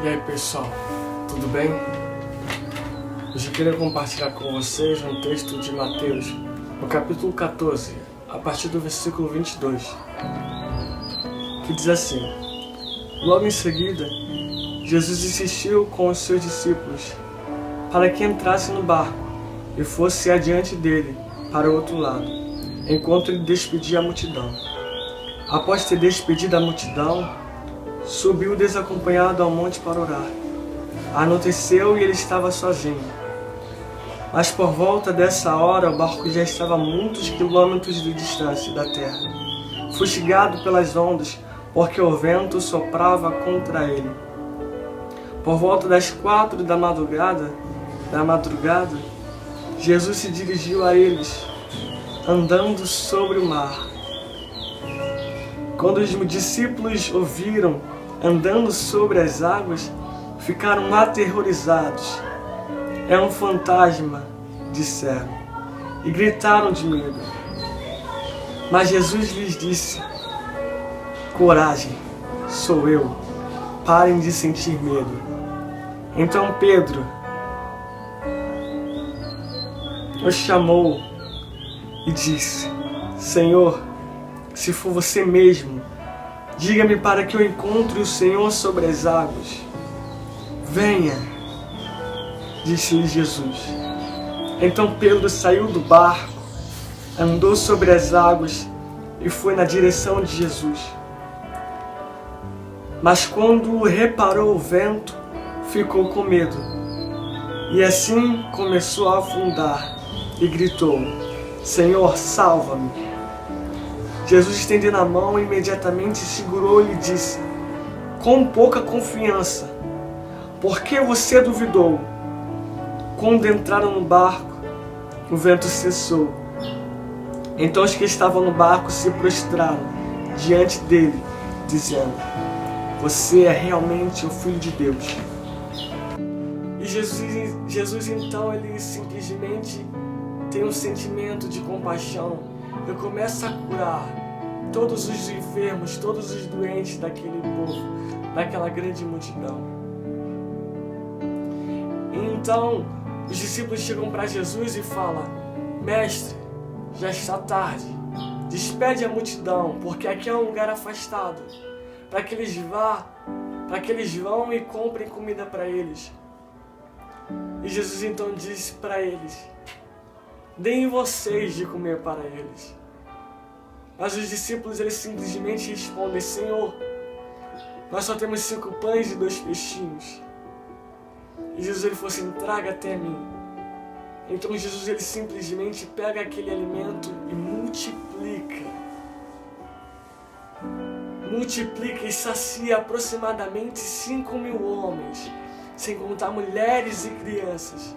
E aí pessoal, tudo bem? Hoje eu queria compartilhar com vocês um texto de Mateus, no capítulo 14, a partir do versículo 22, que diz assim: Logo em seguida, Jesus insistiu com os seus discípulos para que entrasse no barco e fosse adiante dele para o outro lado, enquanto ele despedia a multidão. Após ter despedido a multidão, subiu desacompanhado ao monte para orar. Anoiteceu e ele estava sozinho. Mas por volta dessa hora o barco já estava a muitos quilômetros de distância da terra, fustigado pelas ondas, porque o vento soprava contra ele. Por volta das 4 da madrugada, Jesus se dirigiu a eles, andando sobre o mar. Quando os discípulos o viram andando sobre as águas, ficaram aterrorizados. É um fantasma, disseram, e gritaram de medo. Mas Jesus lhes disse: Coragem, sou eu, parem de sentir medo. Então Pedro o chamou e disse: Senhor, se for você mesmo, diga-me para que eu encontre o Senhor sobre as águas. Venha, disse-lhe Jesus. Então Pedro saiu do barco, andou sobre as águas e foi na direção de Jesus. Mas quando reparou o vento, ficou com medo. E assim começou a afundar e gritou: Senhor, salva-me. Jesus, estendendo a mão, imediatamente segurou e lhe disse: Com pouca confiança, por que você duvidou? Quando entraram no barco, o vento cessou. Então os que estavam no barco se prostraram diante dele, dizendo: Você é realmente o Filho de Deus. E Jesus então, ele simplesmente tem um sentimento de compaixão. Eu começo a curar todos os enfermos, todos os doentes daquele povo, daquela grande multidão. Então, os discípulos chegam para Jesus e falam: Mestre, já está tarde, despede a multidão, porque aqui é um lugar afastado, para que eles vão e comprem comida para eles. E Jesus então disse para eles: Deem vocês de comer para eles. Mas os discípulos, eles simplesmente respondem: Senhor, nós só temos 5 pães e 2 peixinhos. E Jesus, ele falou assim: traga até mim. Então Jesus, ele simplesmente pega aquele alimento e multiplica e sacia aproximadamente 5.000 homens, sem contar mulheres e crianças.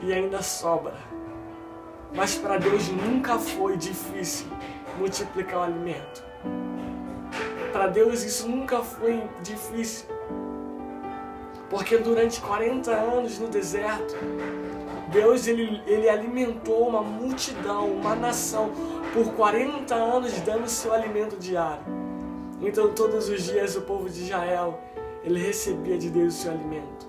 E ainda sobra. Mas para Deus nunca foi difícil multiplicar o alimento. Para Deus isso nunca foi difícil. Porque durante 40 anos no deserto, Deus ele alimentou uma multidão, uma nação, por 40 anos dando seu alimento diário. Então todos os dias o povo de Israel, ele recebia de Deus o seu alimento.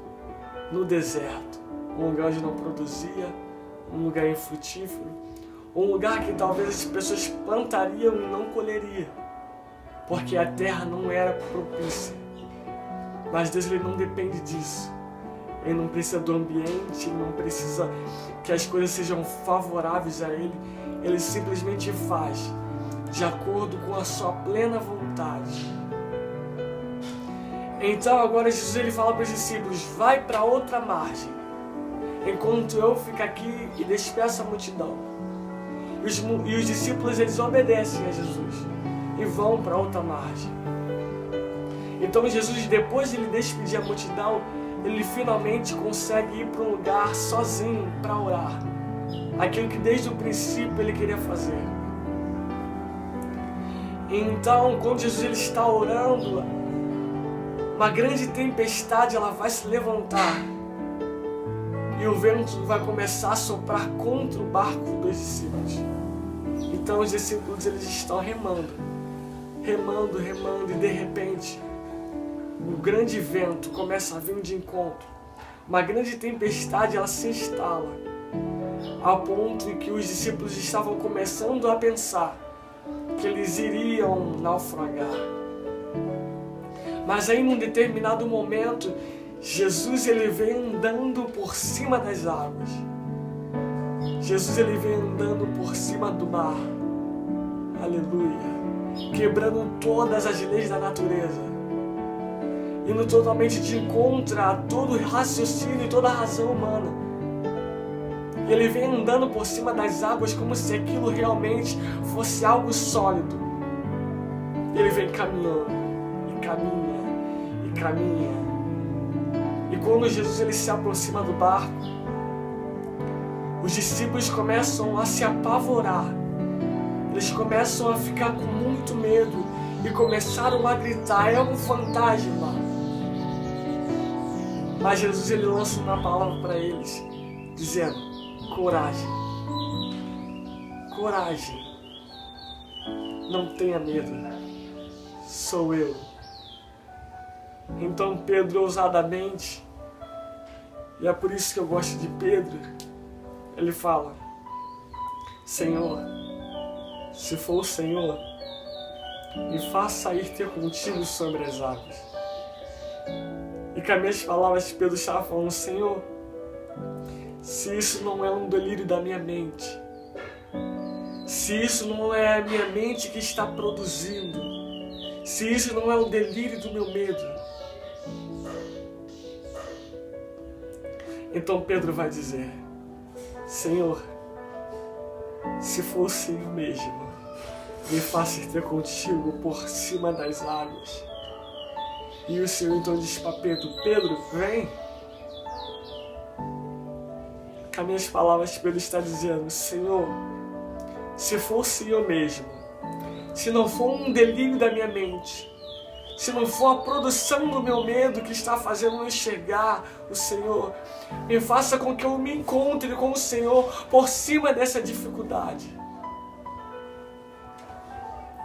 No deserto, um lugar onde não produzia, um lugar infrutífero, um lugar que talvez as pessoas plantariam e não colheriam, porque a terra não era propícia. Mas Deus, ele não depende disso. Ele não precisa do ambiente, ele não precisa que as coisas sejam favoráveis a ele. Ele simplesmente faz de acordo com a sua plena vontade. Então agora Jesus, ele fala para os discípulos: vai para outra margem, enquanto eu fico aqui e despeço a multidão. E os discípulos, eles obedecem a Jesus e vão para outra margem. Então Jesus, depois de ele despedir a multidão, ele finalmente consegue ir para um lugar sozinho para orar. Aquilo que desde o princípio ele queria fazer. Então, quando Jesus, ele está orando, uma grande tempestade, ela vai se levantar. E o vento vai começar a soprar contra o barco dos discípulos. Então os discípulos, eles estão remando, e de repente um grande vento começa a vir de encontro. Uma grande tempestade, ela se instala, ao ponto em que os discípulos estavam começando a pensar que eles iriam naufragar. Mas aí, num determinado momento, Jesus ele vem andando por cima das águas. Jesus ele vem andando por cima do mar. Aleluia. Quebrando todas as leis da natureza. Indo totalmente de encontro a todo raciocínio e toda a razão humana. Ele vem andando por cima das águas como se aquilo realmente fosse algo sólido. Ele vem caminhando, e caminha, e caminha. E quando Jesus ele se aproxima do barco, os discípulos começam a se apavorar. Eles começam a ficar com muito medo e começaram a gritar: é um fantasma. Mas Jesus ele lança uma palavra para eles, dizendo: coragem, coragem, não tenha medo, sou eu. Então Pedro ousadamente, e é por isso que eu gosto de Pedro, ele fala: Senhor, se for o Senhor, me faça ir ter contigo sobre as águas. E com as minhas palavras Pedro estava falando: Senhor, se isso não é um delírio da minha mente, se isso não é a minha mente que está produzindo, se isso não é o delírio do meu medo, então Pedro vai dizer: Senhor, se for o Senhor mesmo, me faça ter contigo por cima das águas. E o Senhor então diz para Pedro: Pedro, vem. Com as minhas palavras, Pedro está dizendo: Senhor, se for o Senhor mesmo, se não for um delírio da minha mente, se não for a produção do meu medo que está fazendo eu enxergar o Senhor, me faça com que eu me encontre com o Senhor por cima dessa dificuldade.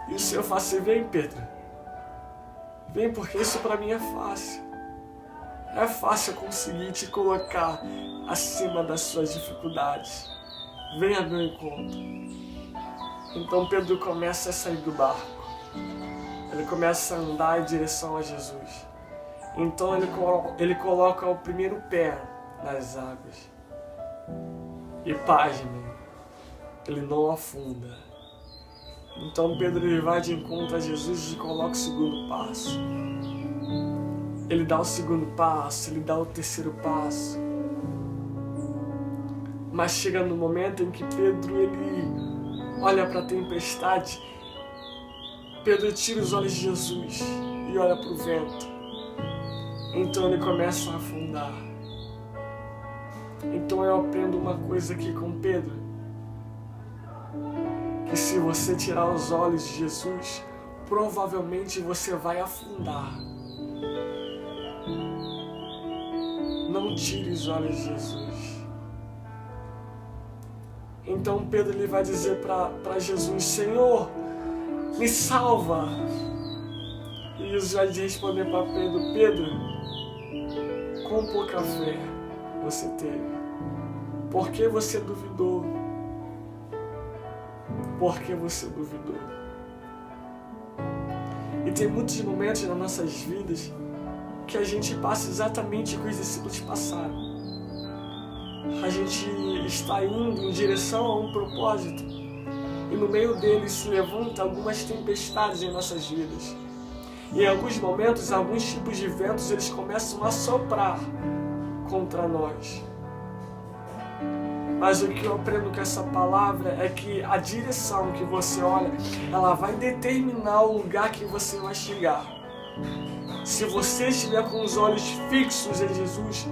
E o Senhor fala assim: vem, Pedro, vem, porque isso para mim é fácil. É fácil eu conseguir te colocar acima das suas dificuldades. Venha ao meu encontro. Então Pedro começa a sair do barco. Ele começa a andar em direção a Jesus. Então ele coloca o primeiro pé nas águas. E pasme, ele não afunda. Então Pedro ele vai de encontro a Jesus e coloca o segundo passo. Ele dá o segundo passo, ele dá o terceiro passo. Mas chega no momento em que Pedro ele olha para a tempestade. Pedro tira os olhos de Jesus e olha para o vento. Então ele começa a afundar. Então eu aprendo uma coisa aqui com Pedro: que se você tirar os olhos de Jesus, provavelmente você vai afundar. Não tire os olhos de Jesus. Então Pedro ele vai dizer para Jesus: Senhor, me salva. E Jesus vai responder para Pedro: Pedro, quão pouca fé você teve? Por que você duvidou? Por que você duvidou? E tem muitos momentos nas nossas vidas que a gente passa exatamente o que os discípulos passaram. A gente está indo em direção a um propósito e no meio deles se levantam algumas tempestades em nossas vidas. E em alguns momentos, alguns tipos de ventos eles começam a soprar contra nós. Mas o que eu aprendo com essa palavra é que a direção que você olha, ela vai determinar o lugar que você vai chegar. Se você estiver com os olhos fixos em Jesus,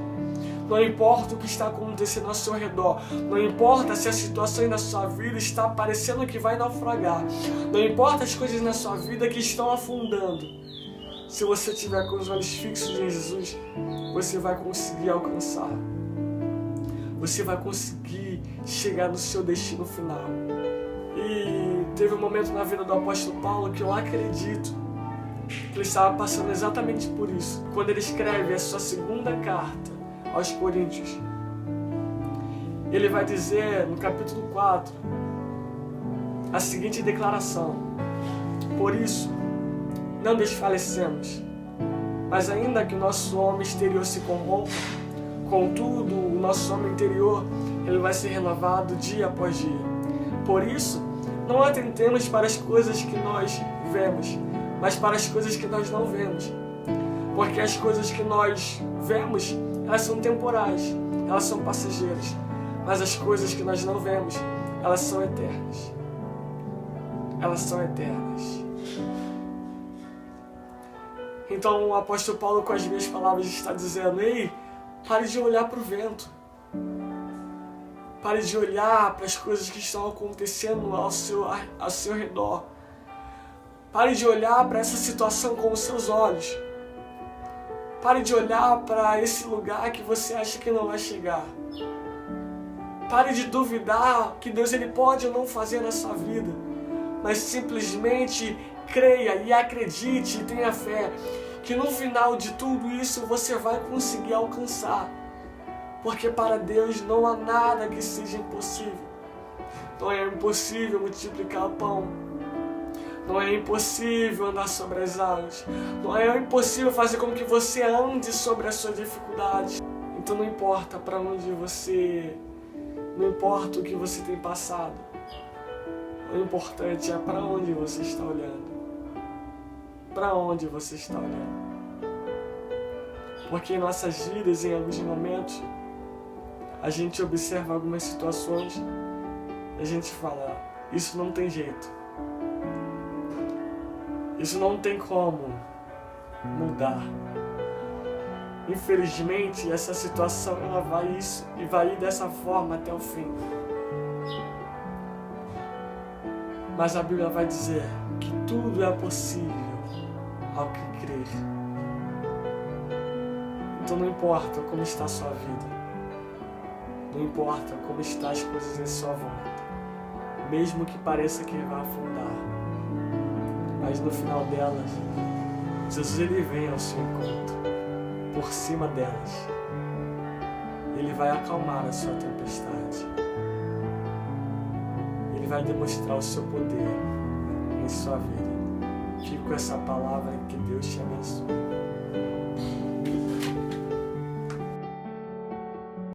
não importa o que está acontecendo ao seu redor, não importa se a situação na sua vida está parecendo que vai naufragar, não importa as coisas na sua vida que estão afundando, se você estiver com os olhos fixos em Jesus, você vai conseguir alcançar. Você vai conseguir chegar no seu destino final. E teve um momento na vida do apóstolo Paulo que eu acredito Ele estava passando exatamente por isso. Quando ele escreve a sua segunda carta aos Coríntios, ele vai dizer no capítulo 4 a seguinte declaração: por isso, não desfalecemos, mas ainda que o nosso homem exterior se corrompa, contudo, o nosso homem interior, ele vai ser renovado dia após dia. Por isso, não atentemos para as coisas que nós vemos, mas para as coisas que nós não vemos. Porque as coisas que nós vemos, elas são temporais, elas são passageiras. Mas as coisas que nós não vemos, elas são eternas. Elas são eternas. Então o apóstolo Paulo, com as minhas palavras, está dizendo: ei, pare de olhar para o vento. Pare de olhar para as coisas que estão acontecendo ao seu redor. Pare de olhar para essa situação com os seus olhos. Pare de olhar para esse lugar que você acha que não vai chegar. Pare de duvidar que Deus ele pode ou não fazer na sua vida. Mas simplesmente creia e acredite e tenha fé que no final de tudo isso você vai conseguir alcançar. Porque para Deus não há nada que seja impossível. Não é impossível multiplicar o pão. Não é impossível andar sobre as águas. Não é impossível fazer com que você ande sobre as suas dificuldades. Então não importa para onde você... Não importa o que você tem passado. O importante é para onde você está olhando. Para onde você está olhando. Porque em nossas vidas, em alguns momentos, a gente observa algumas situações e a gente fala: isso não tem jeito. Isso não tem como mudar. Infelizmente, essa situação ela vai ir dessa forma até o fim. Mas a Bíblia vai dizer que tudo é possível ao que crer. Então não importa como está a sua vida. Não importa como estão as coisas em sua volta. Mesmo que pareça que vai afundar. Mas no final delas, Jesus ele vem ao seu encontro. Por cima delas. Ele vai acalmar a sua tempestade. Ele vai demonstrar o seu poder em sua vida. Fique com essa palavra, que Deus te abençoe.